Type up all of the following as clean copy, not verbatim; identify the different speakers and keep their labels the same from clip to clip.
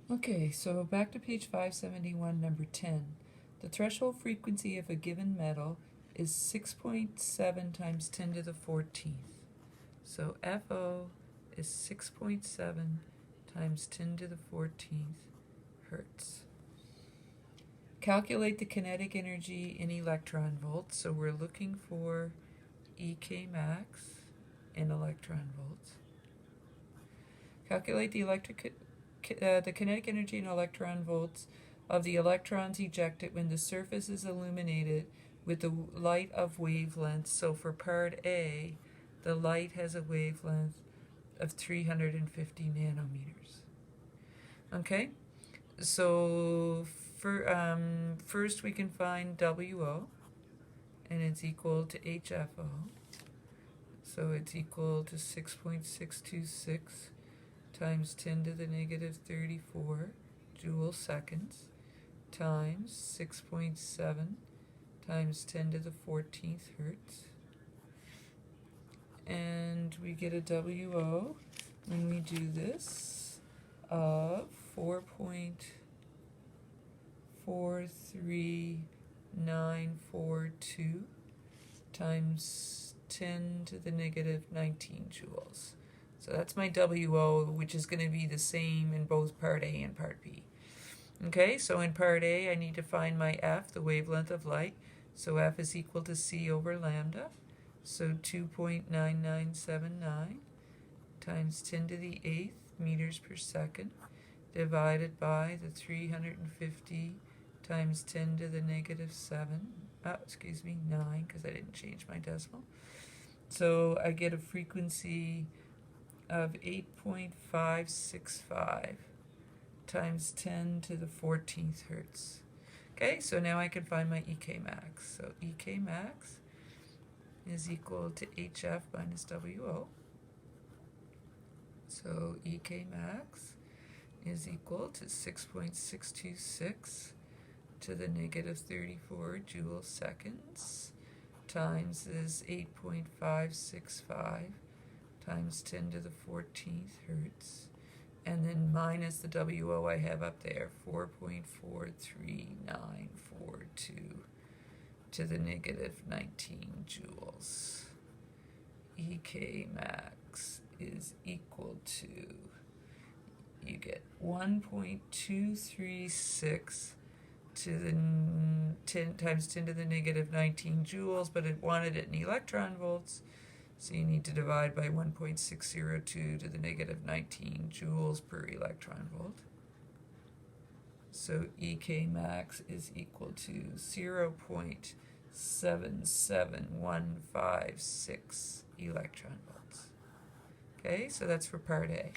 Speaker 1: Okay, so back to page 571, number 10. The threshold frequency of a given metal is 6.7 times 10 to the 14th. So FO is 6.7 times 10 to the 14th hertz. Calculate the kinetic energy in electron volts. So we're looking for EK max in electron volts. Calculate the kinetic energy in electron volts of the electrons ejected when the surface is illuminated with the light of wavelength. So for part A, the light has a wavelength of 350 nanometers. Okay, so first we can find WO, and it's equal to HFO. So it's equal to 6.626 times 10 to the negative 34 joule seconds times 6.7 times 10 to the 14th hertz. And we get a WO when we do this of 4.43942 times 10 to the negative 19 joules. So that's my WO, which is going to be the same in both part A and part B. Okay, so in part A, I need to find my F, the wavelength of light. So F is equal to C over lambda. So 2.9979 times 10 to the 8th meters per second divided by the 350 times 10 to the negative 9, because I didn't change my decimal. So I get a frequency of 8.565 times 10 to the 14th hertz. Okay, so now I can find my EK max. So EK max is equal to HF minus WO. So EK max is equal to 6.626 to the negative 34 joule seconds times this 8.565 times 10 to the 14th hertz, and then minus the WO I have up there, 4.43942 to the negative 19 joules. EK max is equal to, you get 1.236 to the 10 times 10 to the negative 19 joules, but it wanted it in electron volts. So you need to divide by 1.602 to the negative 19 joules per electron volt. So EK max is equal to 0.77156 electron volts. Okay, so that's for part A.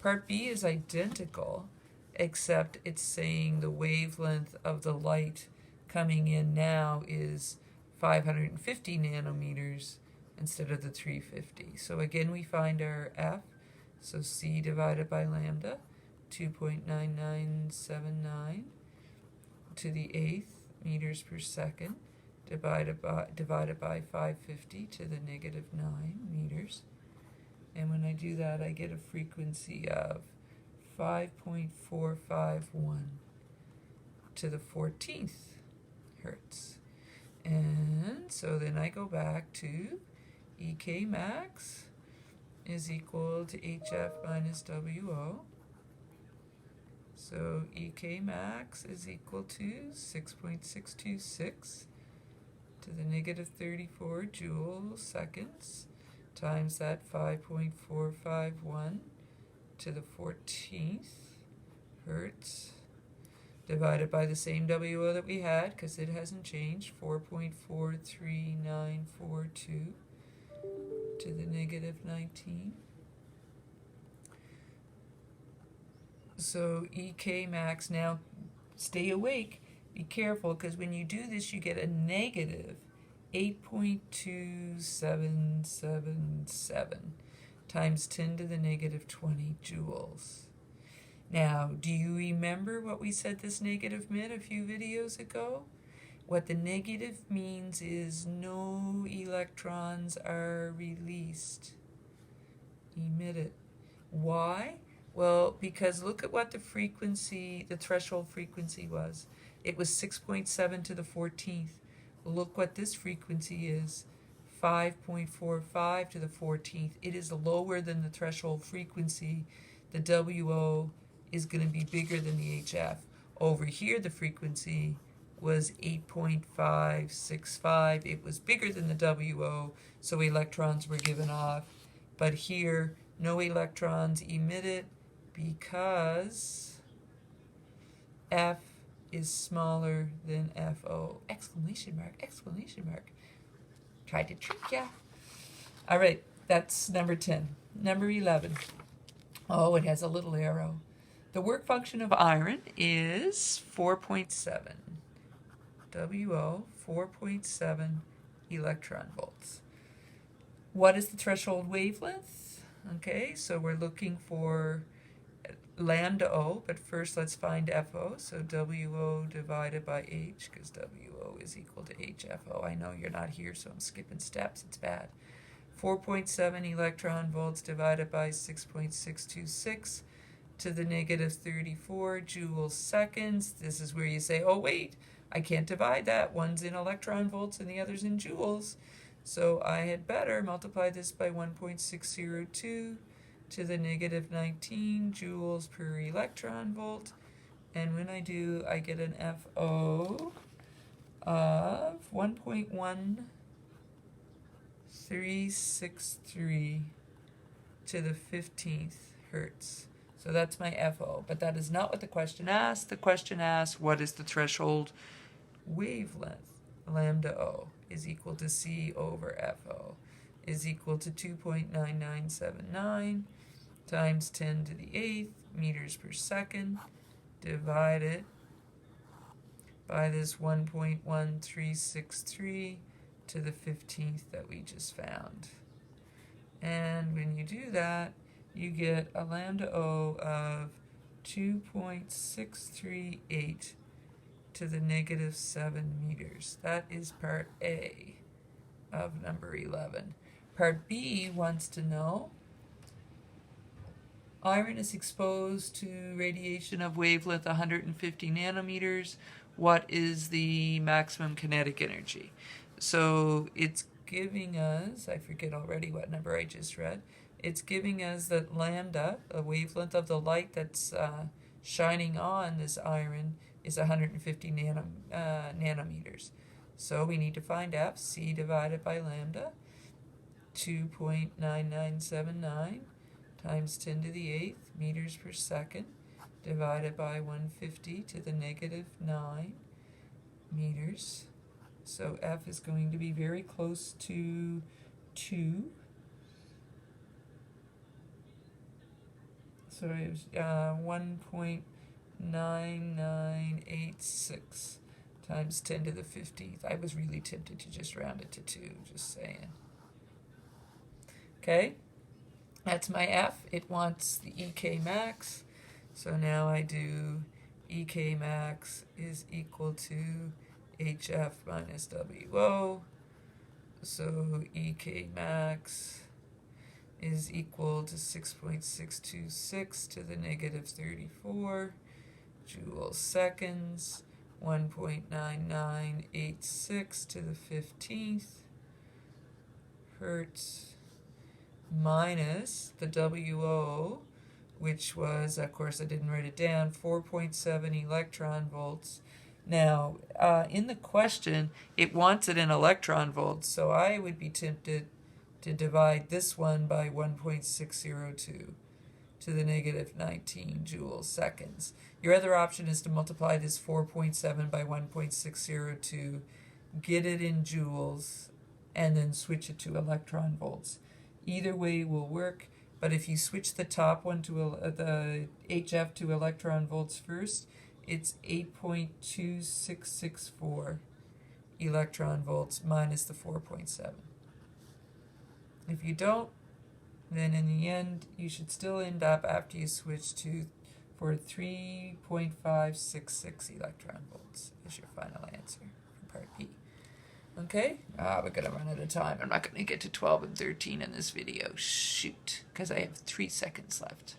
Speaker 1: Part B is identical, except it's saying the wavelength of the light coming in now is 550 nanometers instead of the 350. So again, we find our F, so C divided by lambda, 2.9979 to the 8th meters per second, divided by 550 to the negative 9 meters. And when I do that, I get a frequency of 5.451 to the 14th hertz. And so then I go back to EK max is equal to HF minus WO. So EK max is equal to 6.626 to the negative 34 joule seconds times that 5.451 to the 14th hertz divided by the same WO that we had, because it hasn't changed, 4.43942 to the negative 19. So EK max, now stay awake, be careful, because when you do this you get a negative 8.2777 times 10 to the negative 20 joules. Now, do you remember what we said this negative meant a few videos ago? What the negative means is no electrons are released, emitted. Why? Well, because look at what the frequency, the threshold frequency was. It was 6.7 to the 14th. Look what this frequency is, 5.45 to the 14th. It is lower than the threshold frequency. The WO is going to be bigger than the HF. Over here, the frequency was 8.565. It was bigger than the WO, so electrons were given off. But here, no electrons emitted because F is smaller than FO. Exclamation mark, exclamation mark. Tried to trick ya. All right, that's number 10. Number 11. Oh, it has a little arrow. The work function of iron is 4.7. WO, 4.7 electron volts. What is the threshold wavelength? Okay, so we're looking for lambda O, but first let's find FO. So WO divided by H, because WO is equal to HFO. I know you're not here, so I'm skipping steps. It's bad. 4.7 electron volts divided by 6.626 to the negative 34 joules seconds. This is where you say, oh wait, I can't divide that. One's in electron volts and the other's in joules. So I had better multiply this by 1.602 to the negative 19 joules per electron volt. And when I do, I get an FO of 1.1363 to the 15th hertz. So that's my FO, but that is not what the question asked. The question asked, what is the threshold wavelength? Lambda O is equal to C over FO is equal to 2.9979 times 10 to the 8th meters per second divided by this 1.1363 to the 15th that we just found. And when you do that, you get a lambda O of 2.638 to the negative 7 meters. That is part A of number 11. Part B wants to know, iron is exposed to radiation of wavelength 150 nanometers. What is the maximum kinetic energy? So it's giving us, I forget already what number I just read, it's giving us that lambda, the wavelength of the light that's shining on this iron, is 150 nanometers. So we need to find F, C divided by lambda, 2.9979 times 10 to the 8th meters per second, divided by 150 to the negative 9 meters. So F is going to be very close to 2. So it was 1.9986 times 10 to the 15th. I was really tempted to just round it to 2, just saying. Okay, that's my F. It wants the EK max. So now I do EK max is equal to HF minus WO. So EK max is equal to 6.626 to the negative 34 joules seconds, 1.9986 to the 15th hertz, minus the WO, which was, of course I didn't write it down, 4.7 electron volts. Now, in the question, it wants it in electron volts, so I would be tempted to divide this one by 1.602 to the negative 19 joules seconds. Your other option is to multiply this 4.7 by 1.602, get it in joules, and then switch it to electron volts. Either way will work, but if you switch the top one to the HF to electron volts first, it's 8.2664 electron volts minus the 4.7. If you don't, then in the end, you should still end up, after you switch for 3.566 electron volts is your final answer for part B. Okay? We're going to run out of time. I'm not going to get to 12 and 13 in this video. Shoot, because I have 3 seconds left.